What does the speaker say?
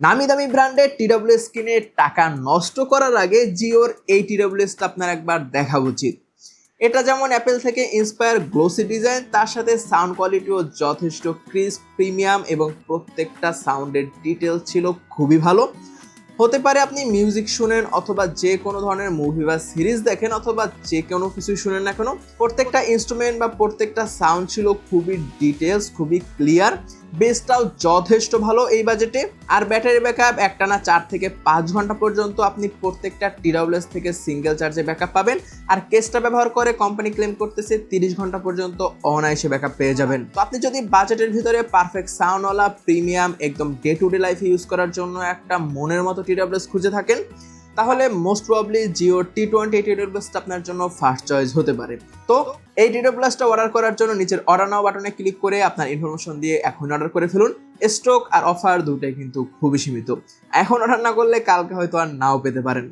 নামি দামি ব্র্যান্ডের টিডব্লিউএস কিনে টাকা নষ্ট করার আগে জিওর এই টিডব্লিউএসটা আপনার একবার দেখা উচিত। এটা যেমন অ্যাপেল থেকে ইন্সপায়ার গ্লোসি ডিজাইন, তার সাথে সাউন্ড কোয়ালিটিও যথেষ্ট ক্রিস্প, প্রিমিয়াম এবং প্রত্যেকটা সাউন্ডের ডিটেলস ছিল খুবই ভালো। হতে পারে আপনি মিউজিক শুনেন অথবা যে কোনো ধরনের মুভি বা সিরিজ দেখেন অথবা যে কোনো কিছু শুনেন না কেন, প্রত্যেকটা ইনস্ট্রুমেন্ট বা প্রত্যেকটা সাউন্ড ছিল খুবই ডিটেলস, খুবই ক্লিয়ার। বেসটাও যথেষ্ট ভালো এই বাজেটে। আর ব্যাটারি ব্যাকআপ একটানা 4 থেকে 5 ঘন্টা পর্যন্ত আপনি প্রত্যেকটা টিডব্লিউএস থেকে সিঙ্গেল চার্জে ব্যাকআপ পাবেন। আর কেসটা ব্যবহার করে কোম্পানি ক্লেম করতেছে 30 ঘন্টা পর্যন্ত অনায়াসে ব্যাকআপ পেয়ে যাবেন। তো আপনি যদি বাজেটের ভিতরে পারফেক্ট সাউন্ডওয়ালা প্রিমিয়াম একদম ডে টু ডে লাইফে ইউজ করার জন্য একটা মনের মতো টিডব্লিউএস খুঁজে থাকেন, তাহলে মোস্ট প্রবাবলি জিও T20 টিডব্লিউএসটা আপনার জন্য ফার্স্ট চয়েস হতে পারে। তো এই টিডব্লিউএসটা অর্ডার করার জন্য নিচের অর্ডার নাও বাটনে ক্লিক করে আপনার ইনফরমেশন দিয়ে এখন অর্ডার করে ফেলুন। স্টক আর অফার দুটোই কিন্তু খুবই সীমিত। এখন অর্ডার না করলে কালকে হয়তো আর নাও পেতে পারেন।